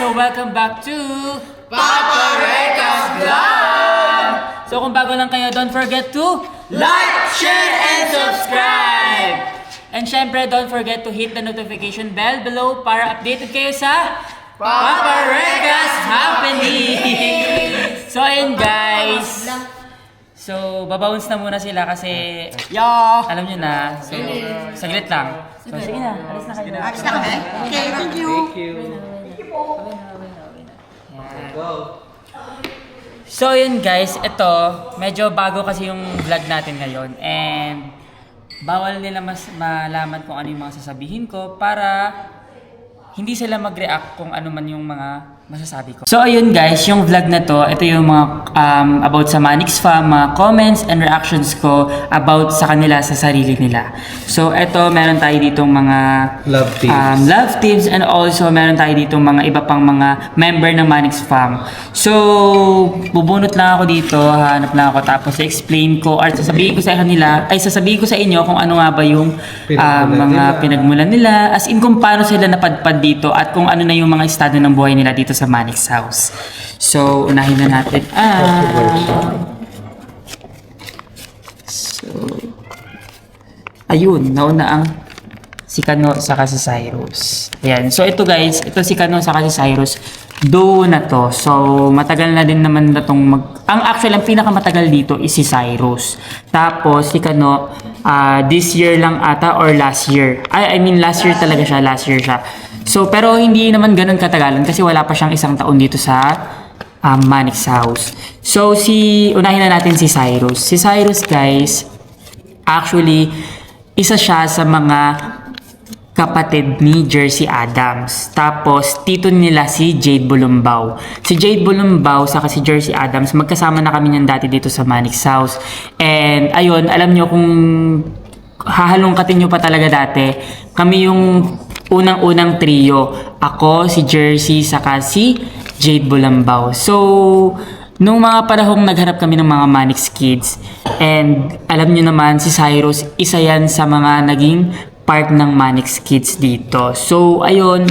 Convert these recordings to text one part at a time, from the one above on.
So welcome back to Papa Recas Vlog! So kung bago lang kayo, don't forget to Like, share, and subscribe! And syempre, don't forget to hit the notification bell below para updated kayo sa Papa Recas Happening! So ayun guys. So babounce na muna sila kasi alam nyo na. So saglit lang. So sige na, alis na kayo. Alis na kami? Okay, thank you. So yun guys, ito, medyo bago kasi yung vlog natin ngayon and bawal nila mas malaman kung ano yung mga sasabihin ko para hindi sila mag-react kung ano man yung mga masasabi ko. So ayun guys, yung vlog na to, ito yung mga about sa Manix Fam, mga comments and reactions ko about sa kanila, sa sarili nila. So ito, meron tayo ditong mga love tips and also meron tayo ditong mga iba pang mga member ng Manix Fam. So bubunot lang ako dito, hanap lang ako tapos explain ko or sasabihin ko sa kanila, ay sasabihin ko sa inyo kung ano nga ba yung mga pinagmulan nila, as in kung paano sila napadpad dito at kung ano na yung mga estado ng buhay nila dito sa Manix House. So, unahin na natin. So, ayun, nauna ang si Kano saka si Cyrus. Ayan. So, ito guys, ito si Kano saka si Cyrus. Do na to. So, matagal na din naman na tong ang actually, ang pinakamatagal dito is si Cyrus. Tapos, si Kano, this year lang ata or last year. I mean, last year talaga siya. Last year siya. So, pero hindi naman ganun katagalan kasi wala pa siyang isang taon dito sa Manix House. So, unahin na natin si Cyrus. Si Cyrus, guys, actually, isa siya sa mga kapatid ni Jersey Adams. Tapos, tito nila si Jade Bulumbao. Si Jade Bulumbao saka si Jersey Adams, magkasama na kami niyan dati dito sa Manix House. And, ayun, alam nyo kung hahalongkatin nyo pa talaga dati, kami yung unang-unang trio. Ako, si Jersey, saka si Jade Bulumbao. So, nung mga panahong nagharap kami ng mga Manix Kids, and alam nyo naman, si Cyrus, isa yan sa mga naging part ng Manix Kids dito. So, ayun,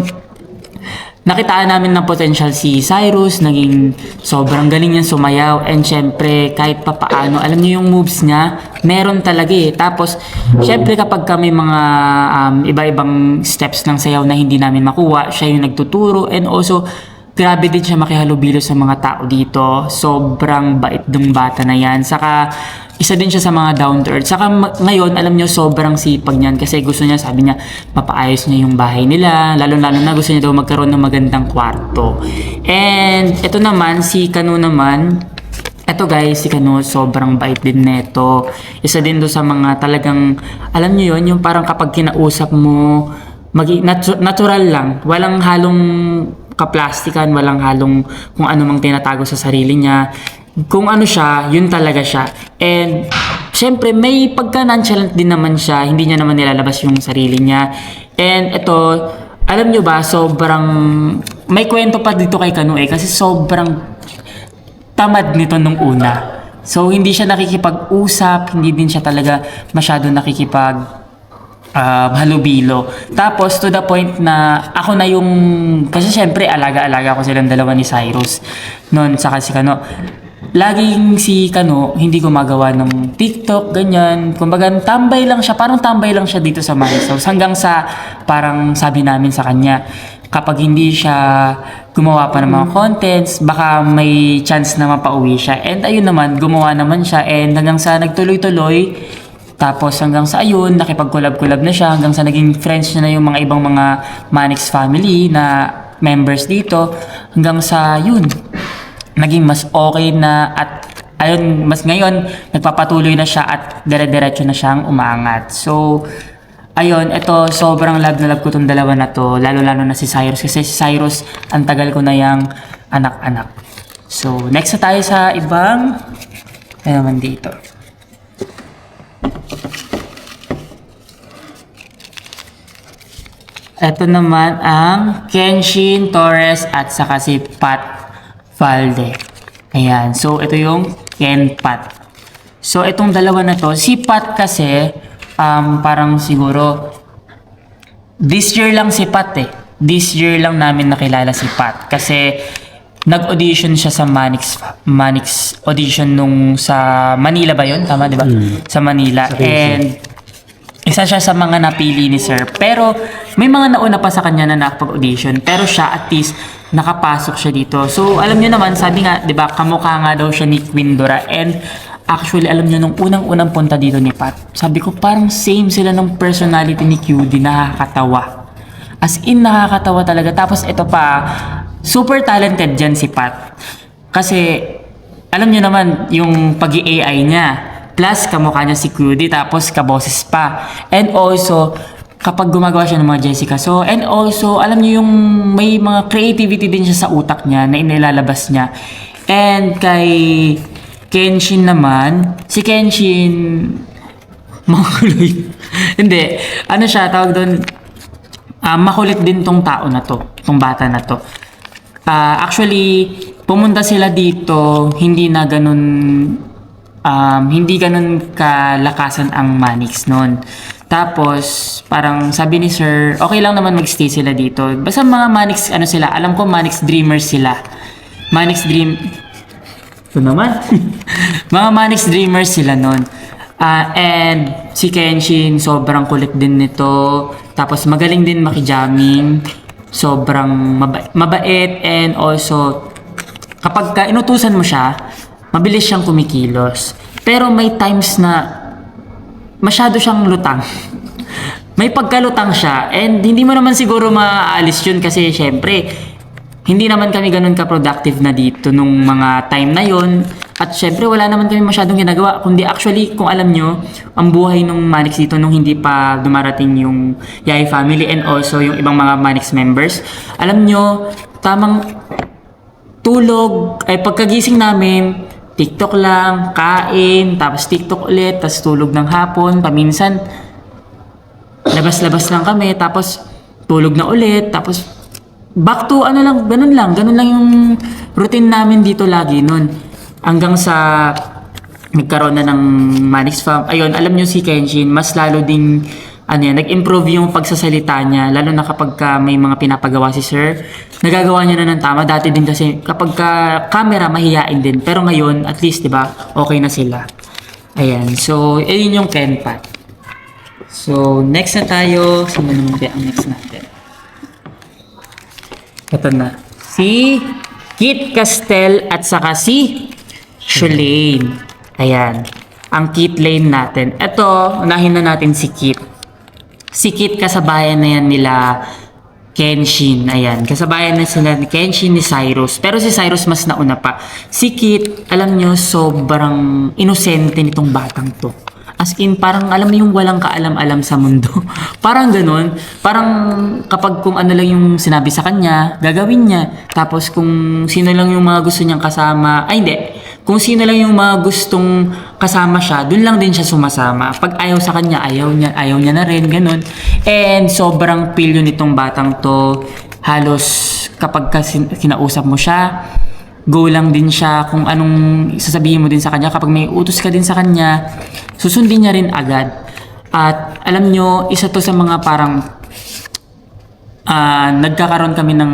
nakitaan namin ng potential si Cyrus, naging sobrang galing niya sumayaw, and syempre, kahit papaano, alam niyo yung moves niya, meron talaga eh. Tapos, syempre kapag kami mga iba-ibang steps ng sayaw na hindi namin makuha, siya yung nagtuturo, and also, grabe din siya makihalubilo sa mga tao dito. Sobrang bait ng bata na yan. Saka, isa din siya sa mga down to earth. Saka ngayon, alam nyo, sobrang sipag niyan kasi gusto niya, sabi niya, papaayos niya yung bahay nila. Lalo-lalo na gusto niya daw magkaroon ng magandang kwarto. And ito naman, si Kano naman, eto guys, si Kano, sobrang bait din neto. Isa din do sa mga talagang, alam nyo yun, yung parang kapag kinausap mo, natural lang. Walang halong kaplastikan, walang halong kung ano mang tinatago sa sarili niya. Kung ano siya, yun talaga siya. And syempre may pagka-nonchalant din naman siya, hindi niya naman nilalabas yung sarili niya. And ito, alam nyo ba, sobrang may kwento pa dito kay Kano kasi sobrang tamad nito nung una. So hindi siya nakikipag-usap, hindi din siya talaga masyado nakikipag halubilo. Tapos to the point na ako na yung, kasi syempre alaga-alaga ko silang dalawa ni Cyrus noon saka si Kano. Laging si Kano hindi gumagawa ng TikTok, ganyan. Kumbaga tambay lang siya, parang tambay lang siya dito sa Manix House. Hanggang sa parang sabi namin sa kanya, kapag hindi siya gumawa pa ng mga contents, baka may chance na mapauwi siya. And ayun naman, gumawa naman siya, and hanggang sa nagtuloy-tuloy. Tapos hanggang sa ayun, nakipag-collab-collab na siya, hanggang sa naging friends niya na yung mga ibang mga Manix family na members dito, hanggang sa yun, naging mas okay na, at ayun, mas ngayon, nagpapatuloy na siya at dire-diretso na siyang umaangat. So, ayun, ito, sobrang love na love ko tong dalawa na to, lalo-lalo na si Cyrus, kasi si Cyrus, ang tagal ko na yung anak-anak. So, next na tayo sa ibang, ano naman dito. Ito naman ang Kenshin Torres at saka si Pat Valde. Ayan. So, ito yung Ken Pat. So, itong dalawa na to. Si Pat kasi, parang siguro, this year lang si Pat eh. this year lang namin nakilala si Pat. Kasi nag-audition siya sa Manix audition nung sa Manila ba yun? Tama, di ba? Sa Manila. And isa siya sa mga napili ni Sir. Pero may mga nauna pa sa kanya na nakapag-audition. Pero siya at least nakapasok siya dito. So alam niyo naman, sabi nga, 'di ba, kamukha nga daw siya ni Queen Dora. And actually, alam niyo nung unang-unang punta dito ni Pat, sabi ko parang same sila ng personality ni QD, nakakatawa. As in, nakakatawa talaga. Tapos ito pa, super talented dyan si Pat. Kasi alam niyo naman yung pag-i-AI niya. Plus, kamukha niya si QD, tapos kaboses pa. And also, kapag gumagawa siya ng mga Jessica. So, and also, alam niyo yung may mga creativity din siya sa utak niya na inilalabas niya. And kay Kenshin naman, si Kenshin, makulit. Hindi, ano siya, tawag doon, makulit din tong tao na to, tong bata na to. Actually, pumunta sila dito, hindi ganun kalakasan ang Manix noon. Tapos, parang sabi ni Sir, okay lang naman magstay sila dito. Basta mga Manix, ano sila, alam ko Manix Dreamers sila. Ito naman. Mga Manix Dreamers sila noon. And si Kenshin, sobrang kulit din nito. Tapos magaling din makijamming. Sobrang mabait. And also, kapag inutusan mo siya, mabilis siyang kumikilos. Pero may times na masyado siyang lutang. May pagkalutang siya. And hindi mo naman siguro maaalis yun kasi syempre, hindi naman kami ganun ka-productive na dito nung mga time na yon. At syempre, wala naman kami masyadong ginagawa. Kundi actually, kung alam nyo, ang buhay nung Manix dito nung hindi pa dumarating yung Yay family and also yung ibang mga Manix members, alam nyo, tamang tulog, ay pagkagising namin, TikTok lang, kain, tapos TikTok ulit, tapos tulog ng hapon, paminsan, labas-labas lang kami, tapos tulog na ulit, tapos back to ano lang, ganun lang yung routine namin dito lagi nun. Hanggang sa nagkaroon na ng Manix Farm. Ayun, alam nyo si Kenshin, mas lalo ding nag-improve yung pagsasalita niya, lalo na kapag may mga pinapagawa si Sir. Nagagawa niya na ng tama. Dati din kasi kapag camera, mahihain din. Pero ngayon, at least, di ba, okay na sila. Ayan. So, ayun yung Kenpat. So, next na tayo. Sino naman kaya ang next natin? Ito na. Si Kit Castel at saka si Shulane. Ayan. Ang Kit lane natin. Ito, unahin na natin si Kit. Si Kit, kasabayan na yan nila Kenshin. Ayan. Kasabayan na sila ni Kenshin, ni Cyrus. Pero si Cyrus mas nauna pa. Si Kit, alam nyo, sobrang inosente nitong batang to. As in, parang alam mo yung walang kaalam-alam sa mundo. Parang ganun. Parang kapag kung ano lang yung sinabi sa kanya, gagawin niya. Tapos kung sino lang yung mga gusto niyang kasama, ay hindi. Kung sino lang yung mga gustong kasama siya, dun lang din siya sumasama. Pag ayaw sa kanya, ayaw niya na rin, ganun. And sobrang pilyo nitong batang to. Halos kapag kinausap mo siya, go lang din siya kung anong sasabihin mo din sa kanya. Kapag may utos ka din sa kanya, susundin niya rin agad. At alam nyo, isa to sa mga parang nagkakaroon kami ng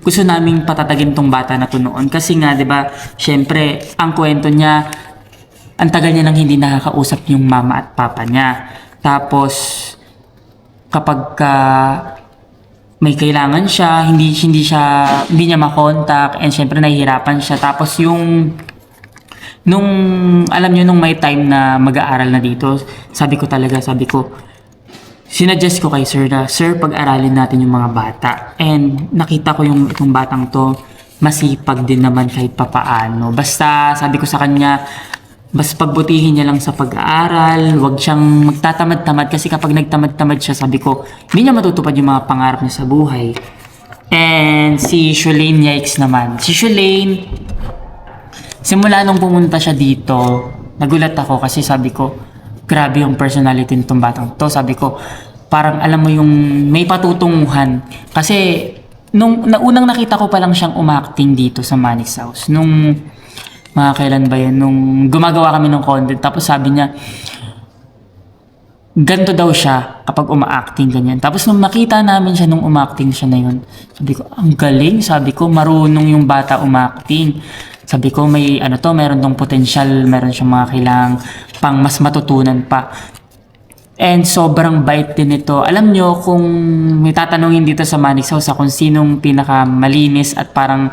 gusto naming patatagin tong bata na to noon. Kasi nga, di ba, syempre, ang kwento niya, ang tagal niya nang hindi nakakausap yung mama at papa niya. Tapos, kapag may kailangan siya, hindi niya makontak, and syempre nahihirapan siya. Tapos alam niyo, nung may time na mag-aaral na dito, sabi ko, sinuggest ko kay Sir na, Sir, pag-aralin natin yung mga bata. And nakita ko itong batang to, masipag din naman kahit papaano. Basta, sabi ko sa kanya, basta pagbutihin niya lang sa pag-aaral, wag siyang magtatamad-tamad kasi kapag nagtamad-tamad siya, sabi ko, hindi niya matutupad yung mga pangarap niya sa buhay. And si Shulane, yikes naman. Si Shulane, simula nung pumunta siya dito, nagulat ako kasi sabi ko, grabe yung personality nitong batang to. Sabi ko, parang alam mo yung may patutunguhan. Kasi, nung unang nakita ko pa lang siyang umacting dito sa Manix House. Nung, mga kailan ba yun? Nung gumagawa kami ng content. Tapos sabi niya, ganto daw siya kapag uma-acting ganyan. Tapos nung nakita namin siya nung uma-acting siya na yun, sabi ko, ang galing. Sabi ko, marunong yung bata uma-acting. Sabi ko, may ano to, meron tong potential, meron siyang mga kailangang pang mas matutunan pa. And sobrang bait din ito. Alam nyo, kung may tatanungin dito sa Manix House kung sinong pinaka malinis at parang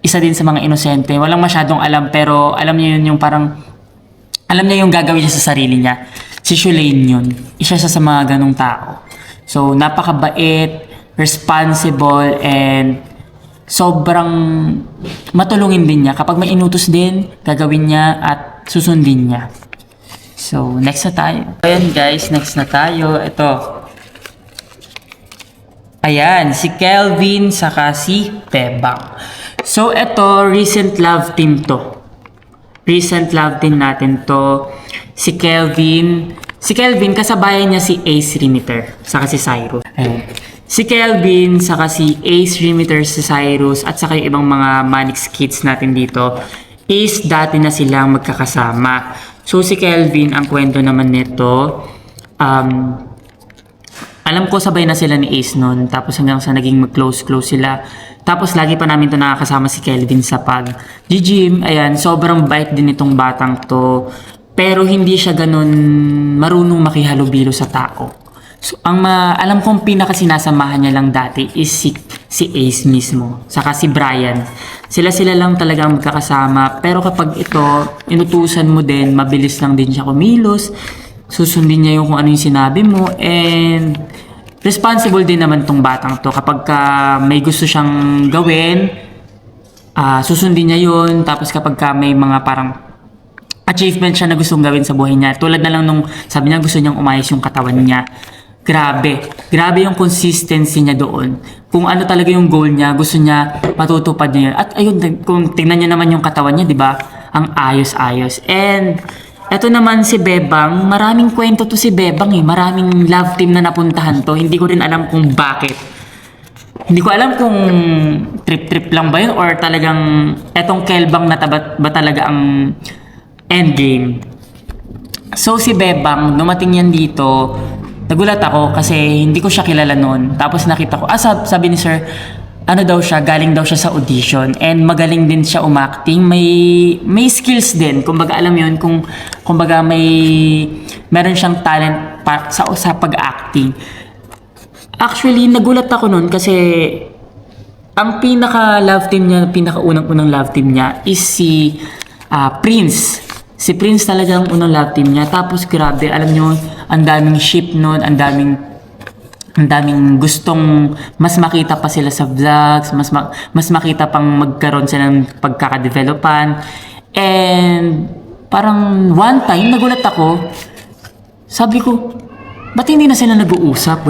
isa din sa mga inosente, walang masyadong alam, pero alam niyo yun, yung parang alam niya yung gagawin niya sa sarili niya. Si Shulaine yun. Isa siya sa mga ganong tao. So, napakabait, responsible, and sobrang matulungin din niya. Kapag may inutos din, gagawin niya at susundin niya. So, next na tayo. Ayan guys, next na tayo. Ito. Ayan, si Kelvin saka si Bebang. So, ito, recent love team to. Recent love team natin to. Si Kelvin, kasabayan niya si Ace Rimitter, saka si Cyrus. Ayan. Si Kelvin, saka si Ace Rimitter, si Cyrus, at saka yung ibang mga Manix kids natin dito, is dati na silang magkakasama. So, si Kelvin, ang kwento naman nito, alam ko sabay na sila ni Ace noon, tapos hanggang sa naging mag-close sila. Tapos lagi pa namin to nakakasama si Kelvin sa pag-gym. Ayan, sobrang bait din itong batang to. Pero hindi siya ganun marunong makihalubilo sa tao. So, alam kong pinakasinasamahan niya lang dati is si Ace mismo. Saka si Brian. Sila lang talaga ang magkakasama. Pero kapag ito, inutusan mo din, mabilis lang din siya kumilos. Susundin niya yung kung ano yung sinabi mo. And responsible din naman tong batang to. Kapag may gusto siyang gawin, susundin niya yun. Tapos kapag may mga parang achievement siya na gustong gawin sa buhay niya. Tulad na lang nung sabi niya gusto niyang umayos yung katawan niya. Grabe yung consistency niya doon. Kung ano talaga yung goal niya, gusto niya matutupad niya yun. At ayun, kung tingnan niyo naman yung katawan niya, di ba? Ang ayos-ayos. And eto naman si Bebang, maraming kwento to si Bebang eh. Maraming love team na napuntahan to. Hindi ko rin alam kung bakit. Hindi ko alam kung trip-trip lang ba yun or talagang etong Kelbang na ba talaga ang endgame. So si Bebang, dumating yan dito, nagulat ako kasi hindi ko siya kilala noon. Tapos nakita ko, sabi ni sir, ano daw siya, galing daw siya sa audition and magaling din siya umacting. May skills din. Kumbaga alam yun, kumbaga meron siyang talent sa pag-acting. Actually, nagulat ako noon kasi ang pinaka-love team niya, pinaka-unang love team niya is si Prince. Si Prince talaga ang unang love team niya. Tapos grabe, alam nyo, ang daming ship nun, ang daming gustong mas makita pa sila sa vlogs, mas makita pang magkaroon sila ng pagkakadevelopan. And parang one time, nagulat ako, sabi ko, ba't hindi na sila nag-uusap?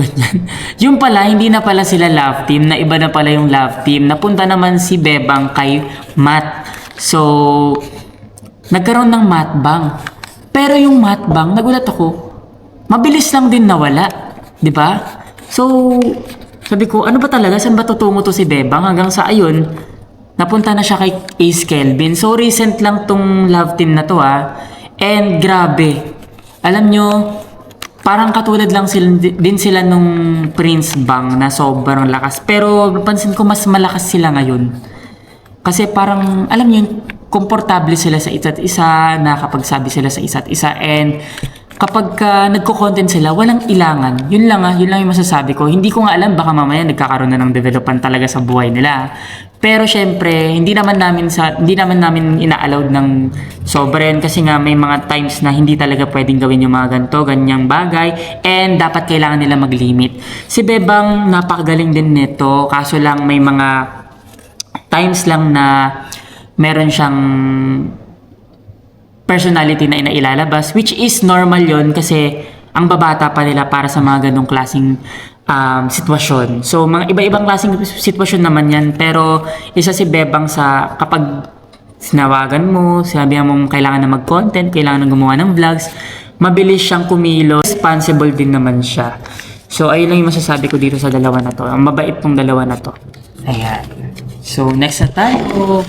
Yung pala, hindi na pala sila love team, na iba na pala yung love team. Napunta naman si Bebang kay Matt. So, nagkaroon ng matbang. Pero yung matbang, nagulat ako, mabilis lang din nawala. 'Di ba? So, sabi ko, ano ba talaga? Saan ba tutungo to si Bebang? Hanggang sa ayun, napunta na siya kay Ace Kelvin. So, recent lang tong love team na to And grabe. Alam nyo, parang katulad lang din sila nung Prince Bang na sobrang lakas. Pero napansin ko mas malakas sila ngayon. Kasi parang, alam nyo, komportable sila sa isa't isa, nakakapagsabi sila sa isa't isa, and kapag nagko-content sila, walang ilangan. Yun lang yung masasabi ko. Hindi ko nga alam, baka mamaya nagkakaroon na ng developan talaga sa buhay nila. Pero syempre, hindi naman namin ina-allowed ng sobren kasi nga may mga times na hindi talaga pwedeng gawin yung mga ganyang bagay, and dapat kailangan nila mag-limit. Si Bebang napakagaling din nito, kaso lang may mga times lang na meron siyang personality na inailalabas, which is normal yon kasi ang babata pa nila para sa mga ganong klaseng sitwasyon. So, mga iba-ibang klaseng sitwasyon naman yan, pero isa si Bebang sa kapag sinawagan mo, sabihan mo kailangan na mag-content, kailangan na gumawa ng vlogs, mabilis siyang kumilos, responsible din naman siya. So, ayun lang yung masasabi ko dito sa dalawa na to. Ang mabait tong dalawa na to. Ayan. So, next na tayo.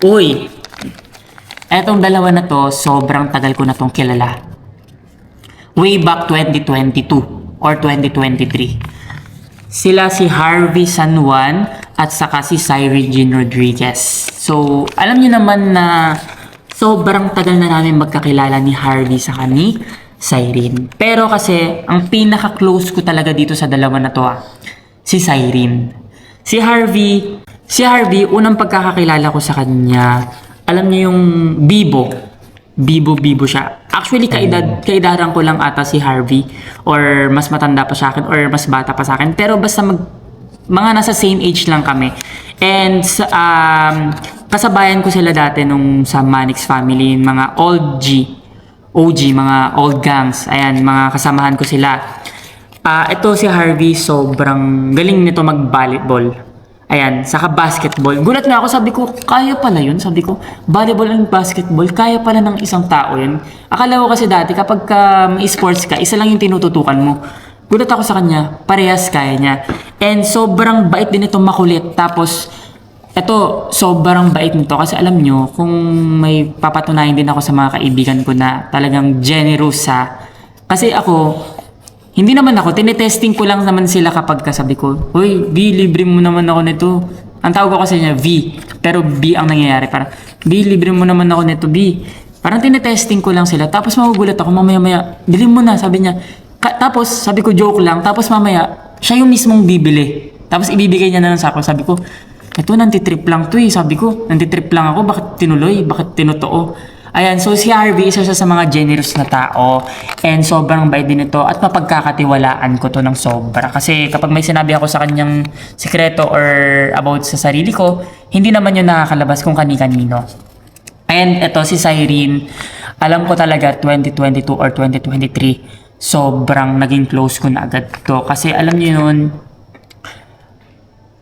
Uy! Etong dalawa na to, sobrang tagal ko na tong kilala. Way back 2022 or 2023. Sila si Harvey San Juan at saka si Cyrene Jean Rodriguez. So, alam niyo naman na sobrang tagal na namin magkakilala ni Harvey sa ni Cyrene. Pero kasi, ang pinaka-close ko talaga dito sa dalawa na to si Cyrene. Si Harvey, unang pagkakakilala ko sa kanya, alam niyo yung Bibo siya. Actually, kaidaran ko lang ata si Harvey or mas matanda pa sa akin or mas bata pa sa akin. Pero basta mga nasa same age lang kami. And kasabayan ko sila dati nung sa Manix family, mga OG, mga old gangs. Ayan, mga kasamahan ko sila. Ito si Harvey, sobrang galing nito mag-volleyball. Ayan, saka basketball. Gulat nga ako, sabi ko, kaya pala yun. Sabi ko, volleyball and basketball, kaya pala ng isang tao yun. Akala ko kasi dati, kapag may sports ka, isa lang yung tinututukan mo. Gulat ako sa kanya, parehas kaya niya. And sobrang bait din ito, makulit. Tapos, ito, sobrang bait nito. Kasi alam nyo, kung may papatunayan din ako sa mga kaibigan ko na talagang generous Kasi ako, hindi naman ako, tinetesting ko lang naman sila kapag kasabi ko, "Hoy, V, libre mo naman ako nito." Ang tawag ko kasi niya V, pero B ang nangyayari. Parang, "V, libre mo naman ako nito, B." Parang tinetesting ko lang sila. Tapos magugulat ako, mamaya-maya, "Bilhin mo na," sabi niya. Tapos sabi ko, joke lang. Tapos mamaya, siya yung mismong bibili. Tapos ibibigay niya na lang sa ako. Sabi ko, "Ito, nantitrip lang to eh." Sabi ko, "Nantitrip lang ako, bakit tinuloy? Bakit tinotoo?" Ayan, so si Harvey, isa siya sa mga generous na tao. And sobrang bait din ito at mapagkakatiwalaan ko to ng sobra. Kasi kapag may sinabi ako sa kanyang sikreto or about sa sarili ko, hindi naman yun nakakalabas kung kani-kanino. And ito si Cyrene, alam ko talaga 2022 or 2023, sobrang naging close ko na agad to. Kasi alam niyo yun,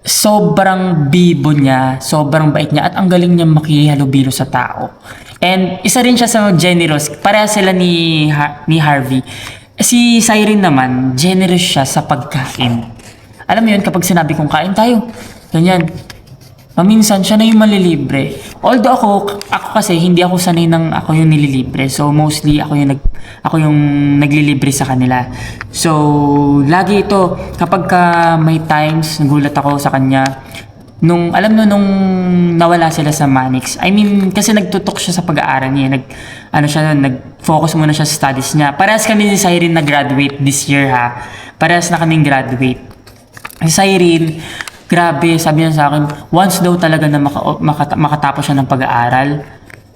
sobrang bibo niya, sobrang bait niya, at ang galing niya makihalubilo sa tao. And isa rin siya sa generous. Pareha sila ni Harvey. Si Cyrene naman, generous siya sa pagkain. Alam mo yun, kapag sinabi kong kain tayo, ganyan. Paminsan, siya na yung malilibre. Although ako kasi, hindi ako sanay ng ako yung nililibre. So, mostly, ako yung naglilibre sa kanila. So, lagi ito, kapag may times, nagulat ako sa kanya, nung nawala sila sa Manix. I mean, kasi nagtutok siya sa pag-aaral niya. Nag-focus muna siya sa studies niya. Parehas kami ni Cyrene na-graduate this year Parehas na kaming graduate. Si Cyrene, grabe, sabi niya sa akin, once daw talaga na makatapos siya ng pag-aaral,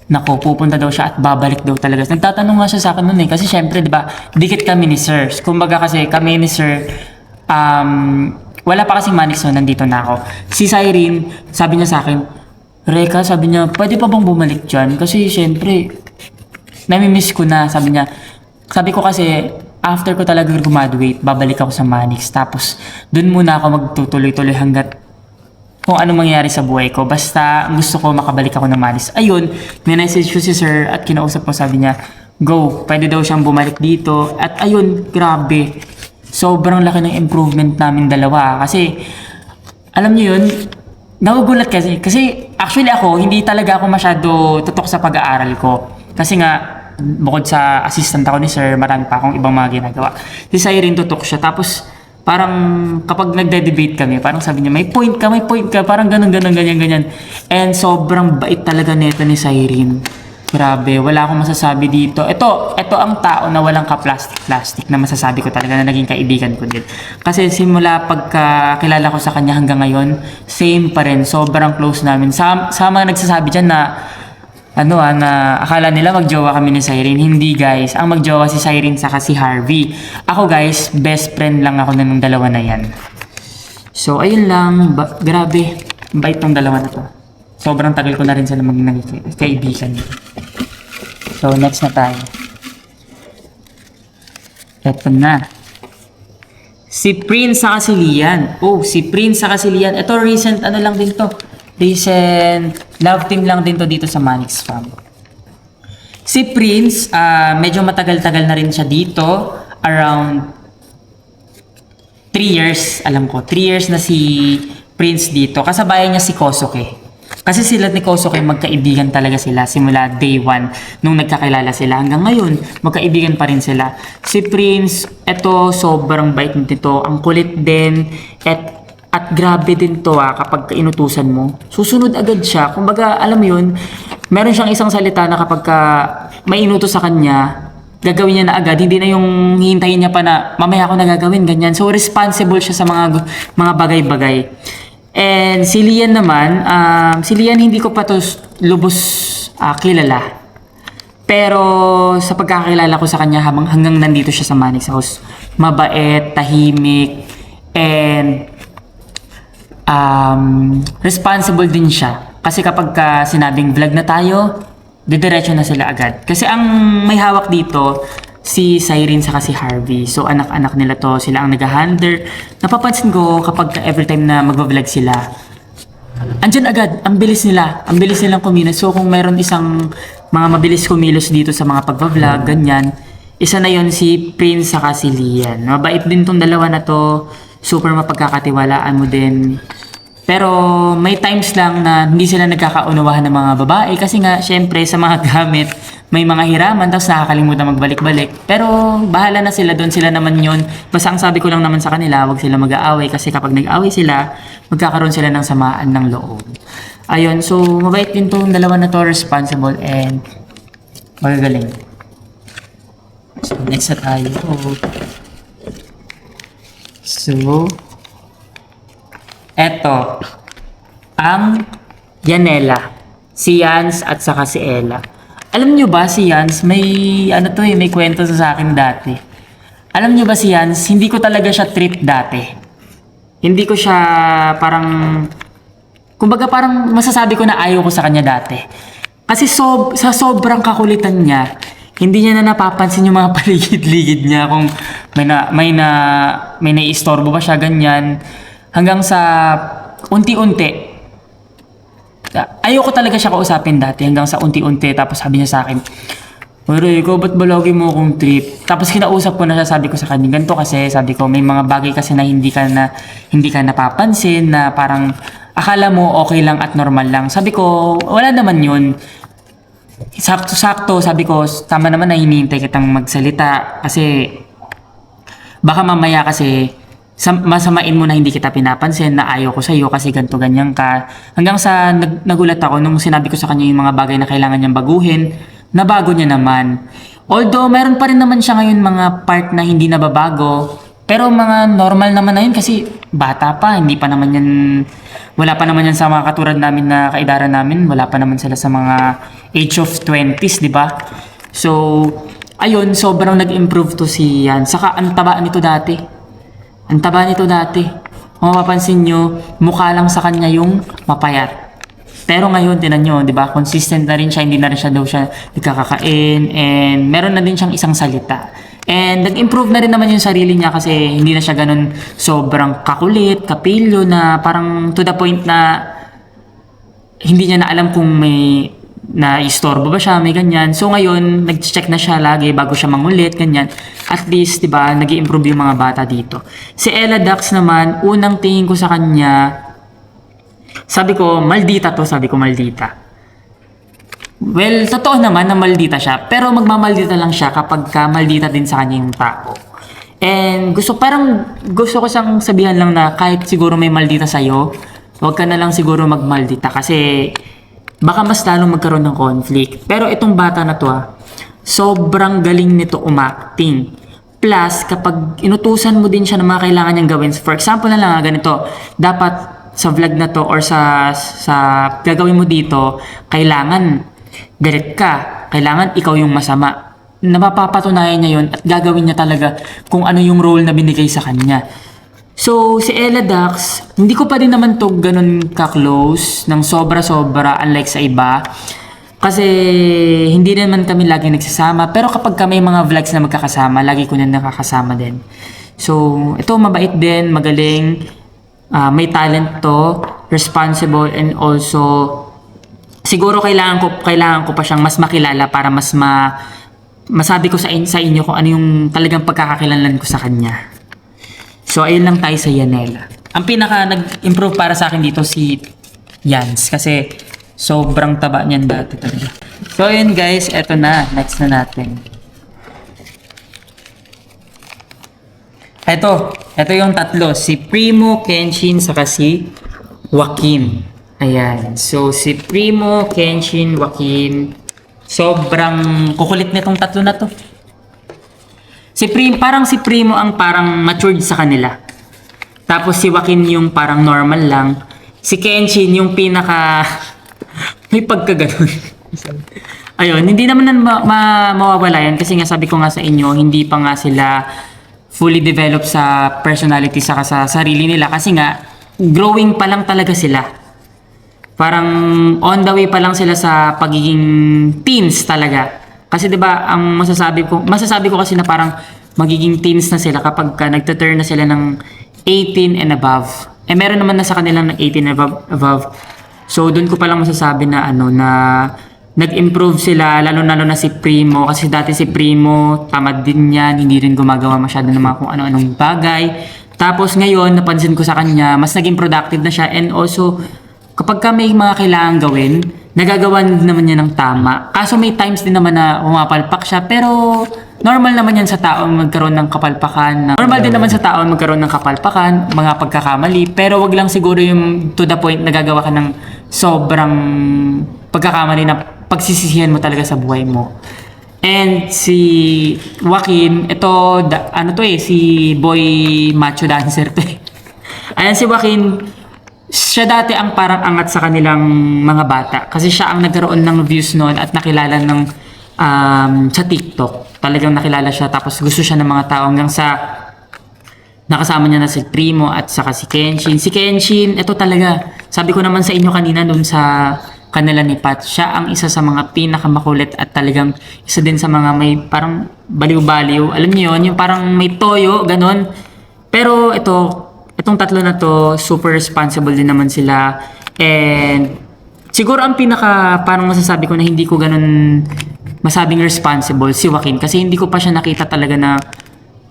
nako, pupunta daw siya at babalik daw talaga. Nagtatanong nga siya sa akin noon kasi syempre, di ba, dikit kami ni Sir. Kumbaga kasi kami ni Sir, wala pa kasing Manix noon, nandito na ako. Si Cyrene, sabi niya sa akin, "Reka," sabi niya, "pwede pa bang bumalik dyan? Kasi syempre, namimiss ko na," sabi niya. Sabi ko kasi, after ko talaga graduate, babalik ako sa Manix. Tapos, dun muna ako magtutuloy-tuloy hanggat kung ano mangyayari sa buhay ko. Basta, gusto ko makabalik ako ng Manix. Ayun, minessage ko si Sir at kinausap ko, sabi niya, go, pwede daw siyang bumalik dito. At ayun, grabe. Sobrang laki ng improvement namin dalawa. Kasi, alam niyo yun, nagugulat kasi. Kasi, actually ako, hindi talaga ako masyado tutok sa pag-aaral ko. Kasi nga, bukod sa assistant ako ni Sir, marami pa akong ibang mga ginagawa. Si Cyrene tutok siya. Tapos, parang kapag nagde-debate kami, parang sabi niya, may point ka, parang ganun, ganyan. And sobrang bait talaga nito ni Cyrene. Grabe, wala akong masasabi dito. Ito ang tao na walang ka-plastic na masasabi ko talaga na naging kaibigan ko din. Kasi simula pagkakilala ko sa kanya hanggang ngayon, same pa rin. Sobrang close namin. Sa mga nagsasabi dyan na na akala nila magjowa kami ni Cyrene. Hindi guys, ang magjowa si Cyrene saka si Harvey. Ako guys, best friend lang ako ng dalawa na yan. So ayun lang, grabe, bait tong dalawa na to. Sobrang tagal ko na rin sila maging kaibigan. So next na tayo. Eto na. Si Prince saka si Lian. Si Prince saka si Lian. Ito recent lang din to. Recent love team lang din to dito sa Manix fam. Si Prince, medyo matagal-tagal na rin siya dito. Around 3 years, alam ko. 3 years na si Prince dito. Kasabayan niya si Kosuke. Kasi sila ni Kosuke magkaibigan talaga sila simula day 1 nung nagkakilala sila hanggang ngayon magkaibigan pa rin sila. Si Prince, eto sobrang bait nito, ang kulit din at grabe din to kapag inutusan mo. Susunod agad siya. Kumbaga alam mo yun, meron siyang isang salita na kapag may inutos sa kanya, gagawin niya na agad, hindi na yung hihintayin niya pa na mamaya ako na gagawin, ganyan. So responsible siya sa mga bagay-bagay. And si Lian naman, si Lian hindi ko pa to lubos kilala. Pero sa pagkakilala ko sa kanya hanggang nandito siya sa Manix House, mabait, tahimik, and responsible din siya. Kasi kapag sinabing vlog na tayo, didiretso na sila agad. Kasi ang may hawak dito, si Cyrene saka si Harvey. So anak-anak nila to, sila ang nag-handler. Napapansin ko kapag every time na magva-vlog sila, andyan agad, ang bilis nilang kumilos. So kung mayroon isang mga mabilis kumilos dito sa mga pagva-vlog, ganyan, isa na yon si Prince saka si Lian. Mabait din tong dalawa na to, super mapagkakatiwalaan mo din. Pero may times lang na hindi sila nagkakaunawahan ng mga babae kasi nga syempre sa mga gamit may mga hiraman tapos nakakalimutan magbalik-balik. Pero bahala na sila doon, sila naman yon. Basta ang sabi ko lang naman sa kanila, wag sila mag-aaway kasi kapag nag-aaway sila, magkakaroon sila ng samaan ng loob. Ayun, so mabait din tong dalawa na to, responsible and magagaling. So next na tayo. So eto, ang Yanela, si Yans at saka si Ella. Alam nyo ba si Yans, may may kwento sa akin dati. Alam nyo ba si Yans, hindi ko talaga siya trip dati. Hindi ko siya kumbaga parang masasabi ko na ayaw ko sa kanya dati. Kasi sa sobrang kakulitan niya, hindi niya na napapansin yung mga paligid-ligid niya kung may naiistorbo ba siya, ganyan. Hanggang sa unti-unti, ayoko talaga siya kausapin dati hanggang sa unti-unti. Tapos sabi niya sa akin, "Pero ikaw, ba't ba lagi mo akong trip?" Tapos kinausap ko na siya, sabi ko sa kanya, ganito kasi, sabi ko, may mga bagay kasi na hindi ka napapansin, na parang akala mo okay lang at normal lang. Sabi ko, wala naman yun. Sakto-sakto, sabi ko, tama naman na hinihintay kitang magsalita kasi baka mamaya kasi masamain mo na hindi kita pinapansin, na ayaw ko sa'yo kasi ganto ganyan ka. Hanggang sa nagulat ako nung sinabi ko sa kanya yung mga bagay na kailangan niyang baguhin, nabago niya naman. Although meron pa rin naman siya ngayon mga part na hindi nababago, pero mga normal naman na yun kasi bata pa, hindi pa naman yan, wala pa naman yan sa mga katulad namin na kaidaran namin, wala pa naman sila sa mga age of 20s, di ba? So ayun, sobrang nag-improve to si Yan. Saka ang taba nito dati. Ang taba nito dati. Kung mapapansin nyo, mukha lang sa kanya yung mapayat. Pero ngayon, tinan nyo, di ba? Consistent na rin siya, hindi na rin siya nagkakakain, and meron na din siyang isang salita. And nag-improve na rin naman yung sarili niya kasi hindi na siya ganun sobrang kakulit, kapilyo, na parang to the point na hindi niya na alam kung may na-istorbo ba siya, may ganyan. So ngayon, nag-check na siya lagi bago siya mangulit, ganyan. At least, di ba, nag-i-improve yung mga bata dito. Si Ella Dax naman, unang tingin ko sa kanya, sabi ko, maldita to, maldita. Well, totoo naman na maldita siya, pero magmamaldita lang siya kapag maldita din sa kanya yung tao. And gusto ko siyang sabihan lang na kahit siguro may maldita sa'yo, huwag ka na lang siguro magmaldita kasi baka mas lalong magkaroon ng conflict. Pero itong bata na to sobrang galing nito umacting. Plus, kapag inutusan mo din siya ng mga kailangan niyang gawin, for example na lang ganito, dapat sa vlog na to or sa gagawin mo dito, kailangan galit ka, kailangan ikaw yung masama. Napapatunayan niya yun at gagawin niya talaga kung ano yung role na binigay sa kanya. So, si Ella Dax, hindi ko pa din naman to ganun ka-close ng sobra-sobra unlike sa iba. Kasi hindi naman kami laging nagsasama. Pero kapag kami mga vlogs na magkakasama, lagi ko na nakakasama din. So, ito mabait din, magaling, may talent to, responsible, and also siguro kailangan ko pa siyang mas makilala para mas masabi ko sa inyo kung ano yung talagang pagkakakilanlan ko sa kanya. So, ayun lang tayo sa Yanela. Ang pinaka nag-improve para sa akin dito si Yans. Kasi Sobrang taba niyan dati talaga. So yun guys, eto na. Next na natin. Ito yung tatlo. Si Primo, Kenshin, saka si Joaquin. Ayan. So si Primo, Kenshin, Joaquin. Sobrang kukulit nitong tatlo na to. Parang si Primo ang parang matured sa kanila. Tapos si Joaquin yung parang normal lang. Si Kenshin yung pinaka may pagkaganon. Ayun, hindi naman mawawala yan kasi nga sabi ko nga sa inyo, hindi pa nga sila fully developed sa personality saka sa sarili nila kasi nga growing pa lang talaga sila. Parang on the way pa lang sila sa pagiging teens talaga. Kasi 'di ba, ang masasabi ko kasi na parang magiging teens na sila kapag nagte-turn na sila ng 18 and above. Eh meron naman na sa kanilang ng 18 and above. So doon ko pa lang masasabi na na nag-improve sila, lalo na si Primo kasi dati si Primo tamad din yan, hindi rin gumagawa masyado ng mga kung ano-anong bagay. Tapos ngayon napansin ko sa kanya mas naging productive na siya, and also kapag may mga kailangan gawin, nagagawa naman niya ng tama. Kaso may times din naman na pumapalpak siya, pero normal naman yan sa tao magkaroon ng kapalpakan. Normal din naman sa tao magkaroon ng kapalpakan, mga pagkakamali, pero wag lang siguro yung to the point nagagawa ka ng sobrang pagkakamali na pagsisisihan mo talaga sa buhay mo. And si Joaquin, si boy macho dancer to eh. Ayan si Joaquin, siya dati ang parang angat sa kanilang mga bata kasi siya ang nagkaroon ng views noon at nakilala ng sa TikTok. Talagang nakilala siya tapos gusto siya ng mga tao hanggang sa nakasama niya na si Primo at saka si Kenshin. Si Kenshin, ito talaga. Sabi ko naman sa inyo kanina dun sa kanila ni Pat, siya ang isa sa mga pinakamakulit at talagang isa din sa mga may parang baliw-baliw. Alam niyo yun, yung parang may toyo, ganon. Pero itong tatlo na to, super responsible din naman sila. And siguro ang parang masasabi ko na hindi ko ganon masabing responsible si Joaquin kasi hindi ko pa siya nakita talaga na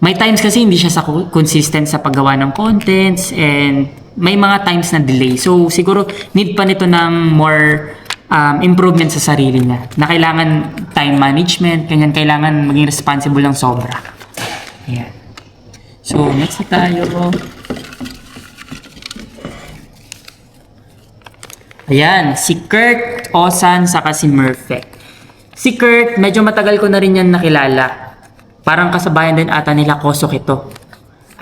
may times kasi hindi siya consistent sa paggawa ng contents and may mga times na delay. So siguro need pa nito ng more improvement sa sarili niya. Na kailangan time management, kailangan maging responsible ng sobra. Ayan. So next na tayo. Ayan, si Kurt, Osan, saka si Murphy. Si Kurt, medyo matagal ko na rin yan nakilala. Parang kasabayan din ata nila Kosok ito.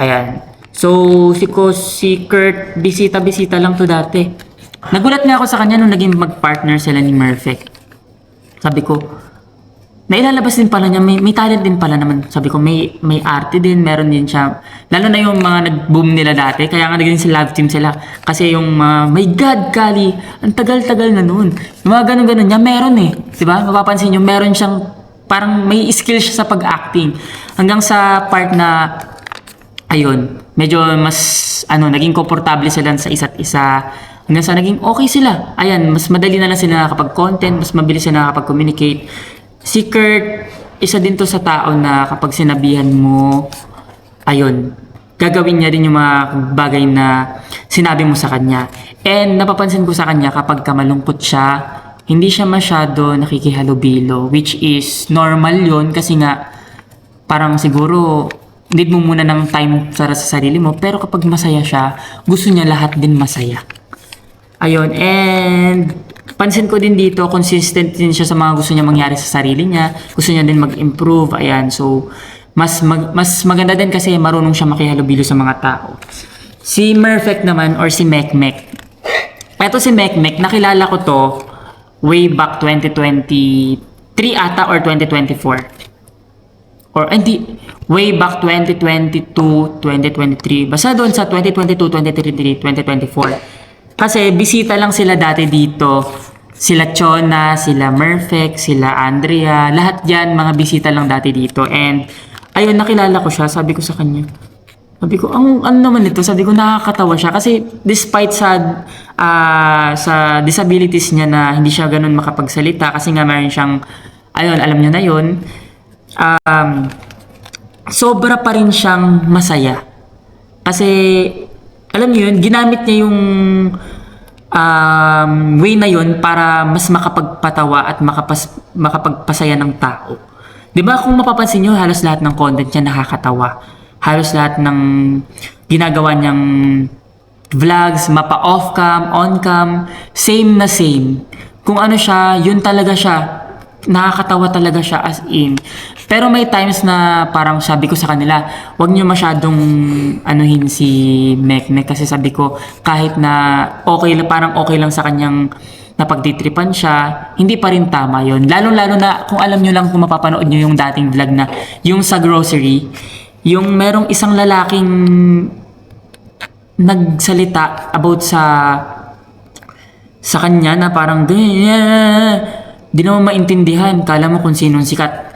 Ayan. So, si Kurt, bisita-bisita lang to dati. Nagulat nga ako sa kanya nung naging mag-partner sila ni Murphy. Sabi ko, nailalabas din pala niya, may talent din pala naman. Sabi ko, may arte din, meron din siya. Lalo na yung mga nag-boom nila dati, kaya nga naging sa love team sila. Kasi yung, my God, Kali, ang tagal-tagal na nun. Yung mga ganun-ganun niya, meron eh. Diba? Mapapansin nyo, meron siyang, parang may skill siya sa pag-acting. Hanggang sa part na, ayun, medyo mas, naging komportable sila sa isa't isa. Hanggang sa naging okay sila. Ayan, mas madali na lang sila nakakapag-content, mas mabilis sila nakakapag-communicate. Si Kurt, isa din to sa tao na kapag sinabihan mo, ayun, gagawin niya din yung mga bagay na sinabi mo sa kanya. And napapansin ko sa kanya kapag malungkot siya, hindi siya masyado nakikihalubilo, which is normal yun kasi nga parang siguro need mo muna ng time para sa sarili mo, pero kapag masaya siya, gusto niya lahat din masaya. Ayun, and pansin ko din dito, consistent din siya sa mga gusto niya mangyari sa sarili niya. Gusto niya din mag-improve. Ayan, so mas maganda din kasi marunong siya makihalubilo sa mga tao. Si Murphy naman or si Mekmek. Ito si Mekmek, nakilala ko to way back 2023 ata or 2024. Or hindi, way back 2022, 2023. Basta doon sa 2022, 2023, 2024. Kasi bisita lang sila dati dito. Sila Chona, sila Murphy, sila Andrea. Lahat yan, mga bisita lang dati dito. And ayun, nakilala ko siya. Sabi ko sa kanya. Sabi ko, ano naman ito? Sabi ko, nakakatawa siya. Kasi despite sa disabilities niya na hindi siya ganun makapagsalita. Kasi nga mayroon siyang, ayun, alam niyo na yun. Sobra pa rin siyang masaya. Kasi, alam niyo yun, ginamit niya yung way na yun para mas makapagpatawa at makapagpasaya ng tao. 'Di ba kung mapapansin nyo, halos lahat ng content niya nakakatawa. Halos lahat ng ginagawa niyang vlogs, mapa off-cam, on-cam, same na same. Kung ano siya, yun talaga siya. Nakakatawa talaga siya as in. Pero may times na parang sabi ko sa kanila, wag niyo masyadong anuhin si Mekmek kasi sabi ko kahit na okay lang, parang okay lang sa kanyang napagtitripan siya, hindi pa rin tama yon. Lalo-lalo na kung alam niyo lang, kung mapapanood niyo yung dating vlog na yung sa grocery, yung merong isang lalaking nagsalita about sa kanya na parang ganyan, di naman maintindihan, kala mo kung sinong sikat.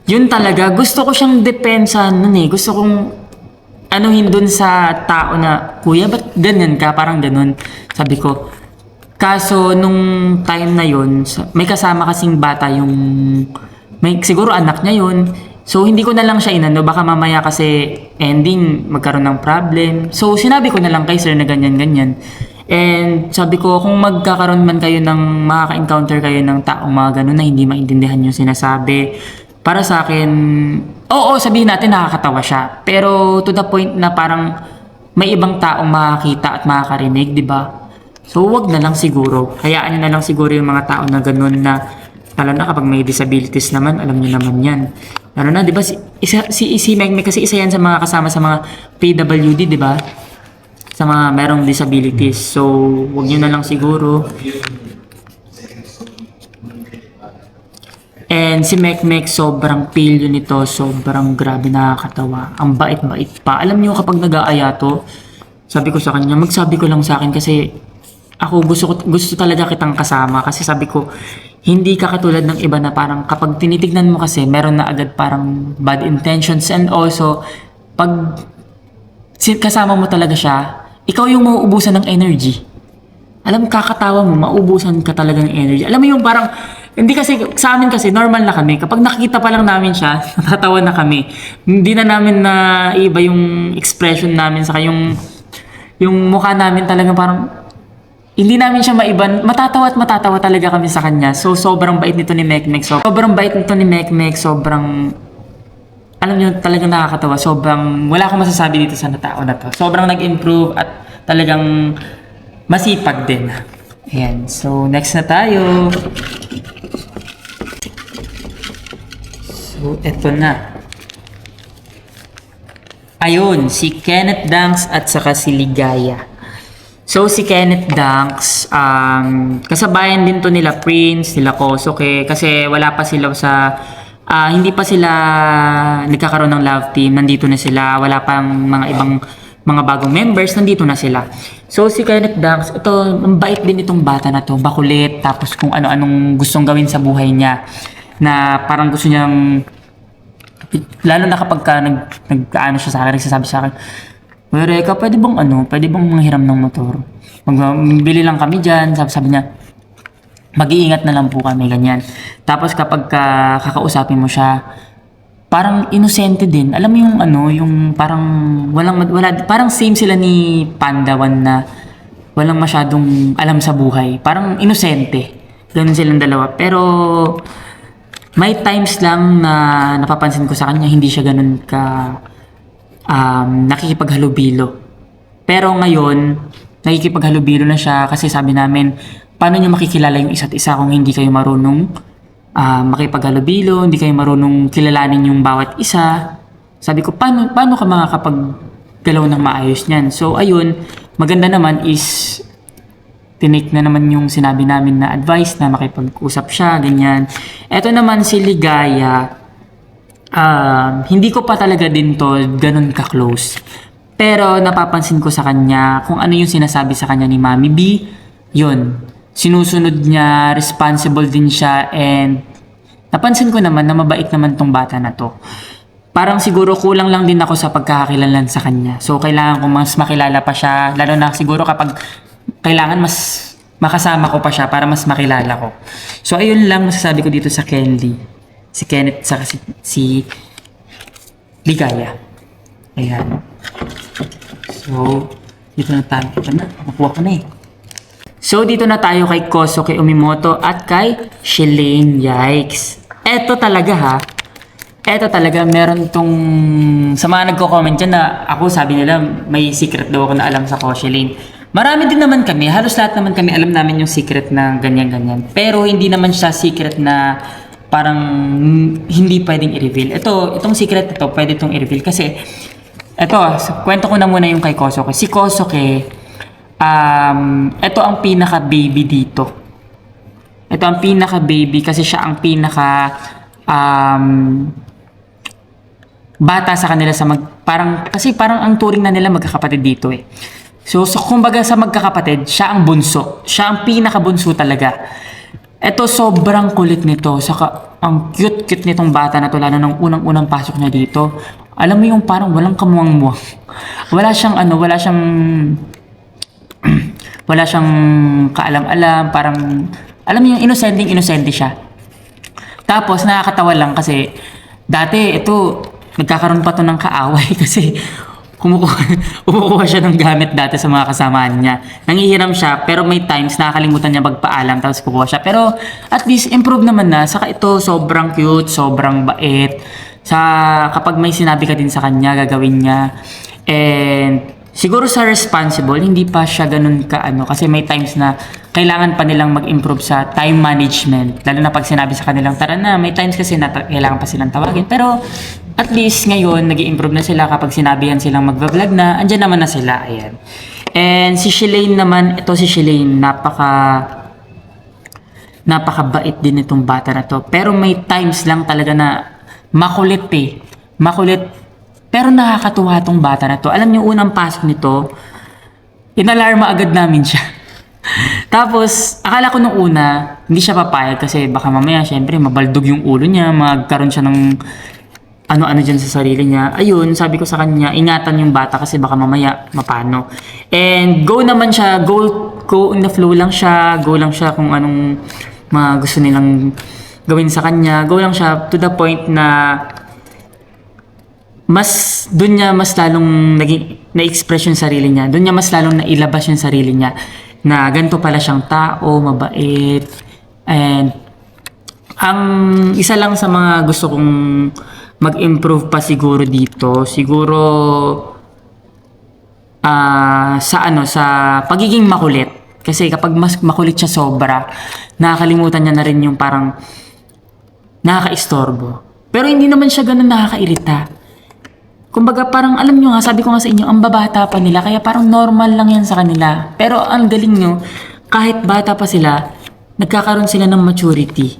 Yun talaga, gusto ko siyang depensa nun eh. Gusto kong anuhin dun sa tao na, kuya, ba't ganyan ka? Parang ganun, sabi ko. Kaso, nung time na yun, may kasama kasing bata yung, may, siguro anak niya yun. So, hindi ko na lang siya inano, baka mamaya kasi ending, magkaroon ng problem. So, sinabi ko na lang kay sir na ganyan-ganyan. And sabi ko, kung magkakaroon man kayo ng, makaka-encounter kayo ng taong mga ganun na hindi maintindihan yung sinasabi, para sa akin, oo, sabihin natin nakakatawa siya. Pero to the point na parang may ibang taong makakita at makakarinig, di ba? So, wag na lang siguro. Hayaan nyo na lang siguro yung mga tao na ganun na, lalo na kapag may disabilities naman, alam nyo naman yan. Lalo na, di ba, si Mekmek kasi isa yan sa mga kasama sa mga PWD, di ba? Sa mga merong disabilities. So, wag nyo na lang siguro. And si Mekmek, sobrang pilyo nito. Sobrang grabe, nakakatawa. Ang bait-bait pa. Alam nyo, kapag nag-aaya to, sabi ko sa kanya, magsabi ko lang sa akin kasi ako gusto talaga kitang kasama. Kasi sabi ko, hindi ka katulad ng iba na parang kapag tinitignan mo kasi, meron na agad parang bad intentions. And also, pag kasama mo talaga siya, ikaw yung mauubusan ng energy. Alam, kakatawa mo, mauubusan ka talaga ng energy. Alam mo yung parang, hindi kasi, sa amin kasi, normal na kami. Kapag nakikita pa lang namin siya, natatawa na kami. Hindi na namin na iba yung expression namin, saka yung mukha namin talaga parang, hindi namin siya maiban. Matatawa at matatawa talaga kami sa kanya. So, sobrang bait nito ni Mekmek. Sobrang bait nito ni Mekmek. Sobrang, alam nyo, talagang nakakatawa. Sobrang, wala akong masasabi dito sa tao na to. Sobrang nag-improve at talagang masipag din. Ayan. So, next na tayo. So, eto na. Ayun, si Kenneth Danks at saka si Ligaya. So, si Kenneth Danks, kasabayan din to nila Prince, nila Kosoke, kasi wala pa sila sa hindi pa sila nagkakaroon ng love team, nandito na sila, wala pang mga ibang mga bagong members, nandito na sila. So si Kenneth Danks, ito, ang bait din itong bata na to, bakulit, tapos kung ano-anong gustong gawin sa buhay niya, na parang gusto niyang, lalo na kapag nag-ano siya sa akin, nagsasabi sa akin, Reka, pwede bang manghiram ng motor? Magbili lang kami dyan, sabi niya, mag-iingat na lang po kami, ganyan. Tapos kapag kakausapin mo siya, parang inosente din. Alam mo yung yung parang wala, parang same sila ni Pandawan na walang masyadong alam sa buhay. Parang inosente. Ganun silang dalawa. Pero may times lang na napapansin ko sa kanya, hindi siya ganun ka nakikipaghalubilo. Pero ngayon, nakikipaghalubilo na siya kasi sabi namin, paano nyo makikilala yung isa't isa kung hindi kayo marunong makipaghalubilo, hindi kayo marunong kilalanin yung bawat isa. Sabi ko, paano ka makakapaggalaw ng maayos niyan? So, ayun, maganda naman is tinake na naman yung sinabi namin na advice na makipag-usap siya, ganyan. Eto naman si Ligaya, hindi ko pa talaga din to ganun ka-close. Pero napapansin ko sa kanya kung ano yung sinasabi sa kanya ni Mami B, yun. Sinusunod niya, responsible din siya, and napansin ko naman na mabait naman tong bata na to. Parang siguro kulang lang din ako sa pagkakakilanlan sa kanya. So kailangan ko mas makilala pa siya, lalo na siguro kapag kailangan mas makasama ko pa siya para mas makilala ko. So ayun lang masasabi ko dito sa Kenly. Si Kenneth sa si Ligaya. Ayan. So, dito na tayo. Ito na. Nakuha ko na eh. So, dito na tayo kay Kosuke Umimoto at kay Shalane. Yikes. Eto talaga ha. Eto talaga, meron tong... Sa mga nagko-comment dyan na ako, sabi nila, may secret daw ako na alam sa Shalane. Marami din naman kami, halos lahat naman kami alam namin yung secret na ganyan-ganyan. Pero hindi naman siya secret na parang hindi pwedeng i-reveal. Itong secret ito, pwede itong i-reveal kasi ito, kwento ko na muna yung kay Kosuke. Si Kosuke, ito ang pinaka-baby dito. Ito ang pinaka-baby kasi siya ang pinaka bata sa kanila sa kasi parang ang turing na nila magkakapatid dito eh. So kumbaga sa magkakapatid, siya ang bunso. Siya ang pinaka-bunso talaga. Ito sobrang kulit nito. Saka ang cute-cute nitong bata na to, lalo nung unang-unang pasok niya dito. Alam mo yung parang walang kamuwang-muwang. Wala siyang wala siyang kaalam-alam, parang alam mo yung inosente siya. Tapos nakakatawa lang kasi dati ito nagkakaroon pa to ng kaaway kasi kumukuha siya ng gamit dati sa mga kasamaan niya. Nangihiram siya pero may times nakakalimutan niya magpaalam tapos kukuha siya. Pero at least improve naman na. Saka ito sobrang cute, sobrang bait. Kapag may sinabi ka din sa kanya, gagawin niya. And siguro sa responsible, hindi pa siya ganun kasi may times na kailangan pa nilang mag-improve sa time management. Lalo na pag sinabi sa kanilang tara na, may times kasi na kailangan pa silang tawagin. Pero at least ngayon, nag-i-improve na sila kapag sinabihan silang mag-vlog na, andyan naman na sila. Ayan. And si Shalane naman, ito si Shalane, napakabait din itong bata na to. Pero may times lang talaga na makulit eh. Makulit. Pero nakakatuwa tong bata na to. Alam niyo, unang pasok nito, inalarma agad namin siya. Tapos, akala ko nung una, hindi siya papayag kasi baka mamaya, syempre, mabaldog yung ulo niya, magkaroon siya ng ano-ano dyan sa sarili niya. Ayun, sabi ko sa kanya, ingatan yung bata kasi baka mamaya mapano. And go naman siya, go in the flow lang siya, go lang siya kung anong mga gusto nilang gawin sa kanya. Go lang siya to the point na doon niya mas lalong na-express yung sarili niya. Doon niya mas lalong nailabas yung sarili niya na ganito pala siyang tao, mabait. And ang isa lang sa mga gusto kong mag-improve pa siguro dito, siguro sa pagiging makulit. Kasi kapag mas makulit siya sobra, nakakalimutan niya na rin yung parang nakaka-istorbo. Pero hindi naman siya ganun nakakairita. Kumbaga parang alam nyo nga, sabi ko nga sa inyo, ang babata pa nila, kaya parang normal lang yan sa kanila. Pero ang galing nyo, kahit bata pa sila, nagkakaroon sila ng maturity.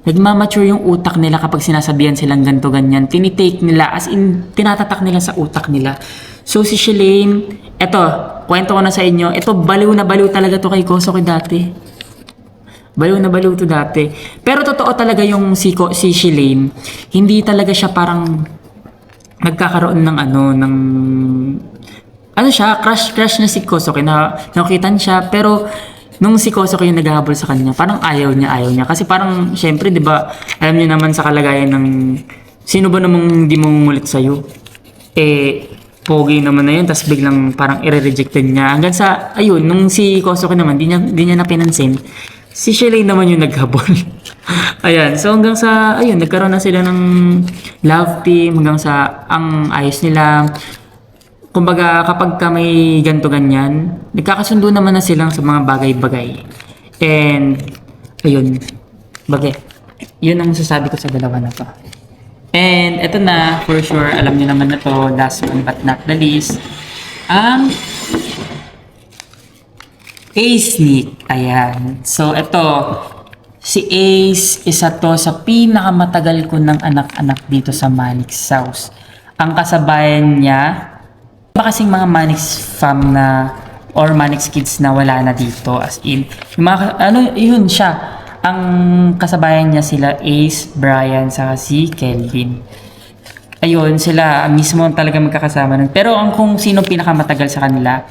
Nagmamature yung utak nila kapag sinasabihan silang ganto ganyan. Tinitake nila, as in, tinatatak nila sa utak nila. So si Shalane, eto, kwento ko na sa inyo, eto baliw na baliw talaga to kay Kosuke dati. Baliw na baliw to dati. Pero totoo talaga yung si Shalane, hindi talaga siya parang nagkakaroon ng siya, crush na si Kosuke, nakikitan siya, pero nung si Kosuke yung naghahabol sa kanya, parang ayaw niya. Kasi parang, syempre, di ba, alam niyo naman sa kalagayan ng, sino ba namang hindi mangungulit sa'yo? Pogi naman na yun, tas biglang parang i-rejected niya. Hanggang sa, ayun, nung si Kosuke naman, di niya na pinansin, si Shalane naman yung naghabol. Ayan, so hanggang sa, ayun, nagkaroon na sila ng love team, hanggang sa ang ayos nila. Kumbaga, kapag ka may ganto-ganyan, nagkakasundo naman na silang sa mga bagay-bagay. And, ayun, yun ang masasabi ko sa dalawa na to. And, eto na, for sure, alam niyo naman na to, last one but not the least, ang Ace Nick. Ayan. So, ito, si Ace, isa to sa pinakamatagal ko ng anak-anak dito sa Manix House. Ang kasabayan niya, ba kasing mga Manix fam na, or Manix kids na wala na dito, as in, yung mga, yun siya. Ang kasabayan niya sila Ace, Brian, saka si Kelvin. Ayun, sila mismo talaga magkakasama nun. Pero kung sino pinakamatagal sa kanila,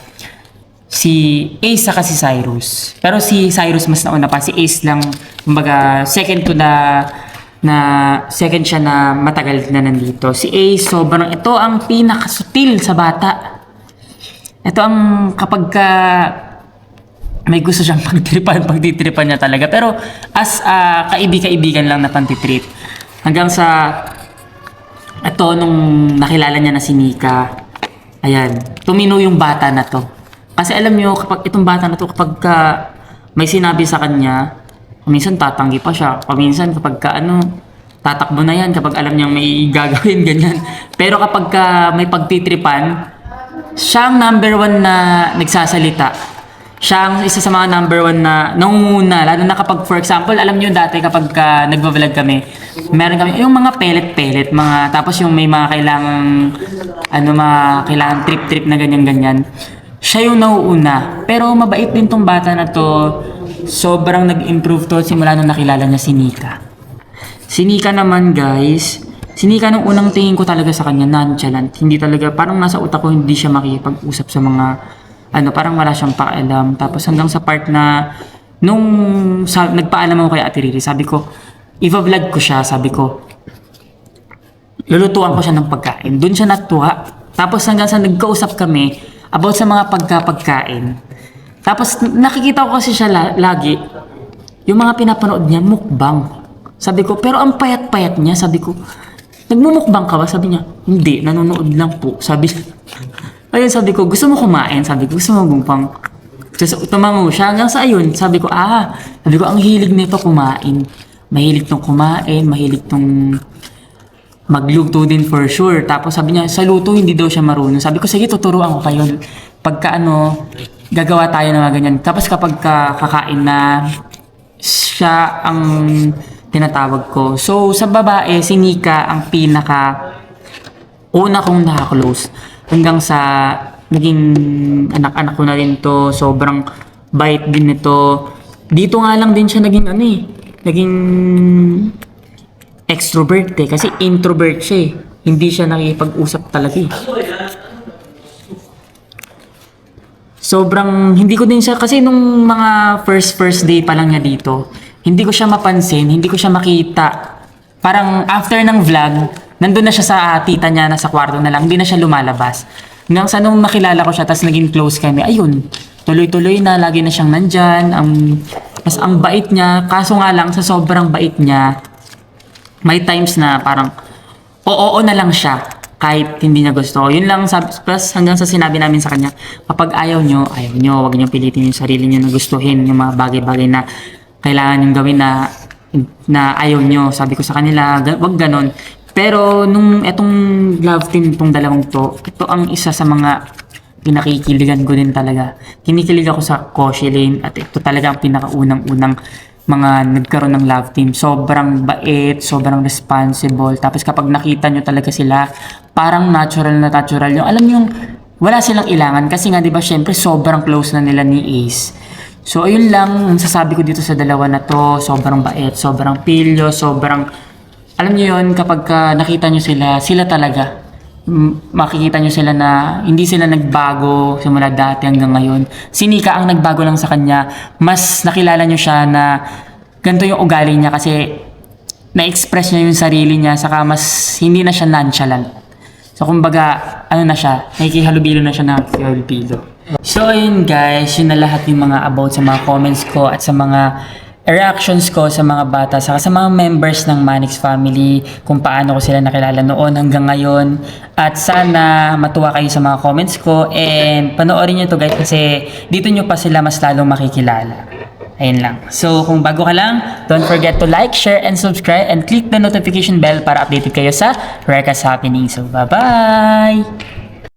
si Ace saka si Cyrus. Pero si Cyrus mas nauna pa. Si Ace lang, kumbaga, second siya na matagal na nandito. Si Ace, sobrang, ito ang pinakasutil sa bata. Ito ang kapag ka may gusto siyang pagtitripan niya talaga. Pero as kaibigan lang na pantitrip. Hanggang sa ito nung nakilala niya na si Nika, ayan, tumino yung bata na to. Kasi alam niyo, kapag itong bata na to, kapag may sinabi sa kanya, minsan tatanggi pa siya. Paminsan kapag tatakbo na yan kapag alam niyang may gagawin, ganyan. Pero kapag may pagtitripan, siya ang number 1 na nagsasalita. Siya ang isa sa mga number 1 na nangunguna. Lalo na kapag, for example, alam niyo dati kapag nagbablog kami, meron kami yung mga pellet, tapos yung may mga kailangang trip na ganyan-ganyan. Siya yung nauuna. Pero mabait din tong bata na to. Sobrang nag-improve to simula nung nakilala niya si Nika. Si Nika naman guys, si Nika nung unang tingin ko talaga sa kanya, nonchalant. Hindi talaga, parang nasa utak ko hindi siya makikipag-usap sa mga, parang wala siyang pakialam. Tapos hanggang sa part na, nagpaalam ako kay Ate Riri, sabi ko, i-vlog ko siya, sabi ko, lulutuan ko siya ng pagkain. Doon siya natuwa. Tapos hanggang sa nagkausap kami, about sa mga pagkain. Tapos nakikita ko kasi siya lagi, yung mga pinapanood niya, mukbang. Sabi ko, pero ang payat-payat niya, sabi ko, nagmumukbang ka ba? Sabi niya, hindi, nanonood lang po. Sabi sabi ko, gusto mo kumain? Sabi ko, gusto mo mukbang? Tapos tumango siya, hanggang sa ayun, sabi ko, ang hilig nito kumain. Mahilig tong kumain, mahilig tong magluto din for sure. Tapos sabi niya, sa luto hindi daw siya marunong. Sabi ko, sige, tuturuan ko kayo. Pagka gagawa tayo ng mga ganyan. Tapos kapag kakain na, siya ang tinatawag ko. So, sa babae, si Nika ang una kong nakaklose. Hanggang sa naging anak-anak ko na rin to. Sobrang bait din nito. Dito nga lang din siya naging naging extrovert kasi introvert siya Hindi siya nakikipag-usap talaga Sobrang, hindi ko din siya, kasi nung mga first day pa lang niya dito, hindi ko siya mapansin, hindi ko siya makita. Parang after ng vlog, nandun na siya sa tita niya, nasa kwarto na lang, hindi na siya lumalabas. Hanggang sa nung nakilala ko siya, tapos naging close kami, ayun, tuloy-tuloy na, lagi na siyang nandyan, ang bait niya, kaso nga lang, sa sobrang bait niya, may times na parang, oo na lang siya, kahit hindi niya gusto. Yun lang, plus hanggang sa sinabi namin sa kanya, kapag ayaw nyo, wag nyo pilitin yung sarili nyo na gustuhin yung mga bagay-bagay na kailangan yung gawin na ayaw nyo. Sabi ko sa kanila, wag ganon. Pero nung etong love team, itong dalawang to, ito ang isa sa mga pinakikiligan ko din talaga. Kinikilig ako sa Koshi Lane at ito talaga ang pinakaunang-unang mga nagkaroon ng love team. Sobrang bait, sobrang responsible. Tapos kapag nakita nyo talaga sila, parang natural yung, alam nyo, wala silang ilangan. Kasi nga, di ba, syempre, sobrang close na nila ni Ace. So, ayun lang, ang sasabi ko dito sa dalawa na to, sobrang bait, sobrang pilyo, sobrang, alam nyo yun, kapag nakita nyo sila talaga. Makikita nyo sila na hindi sila nagbago simula dati hanggang ngayon. Si Nika ang nagbago lang sa kanya. Mas nakilala nyo siya na ganito yung ugali niya kasi na-express niya yung sarili niya, saka mas hindi na siya nonchalant. So kumbaga, na siya, nakikihalubilo na siya ng halubilo. So ayun guys, yun na lahat yung mga about sa mga comments ko at sa mga reactions ko sa mga bata, saka sa mga members ng Manix family, kung paano ko sila nakilala noon hanggang ngayon. At sana matuwa kayo sa mga comments ko and panoorin nyo to guys kasi dito nyo pa sila mas lalong makikilala. Ayun lang. So kung bago ka lang, don't forget to like, share, and subscribe and click the notification bell para updated kayo sa Reka's Happening. So bye-bye!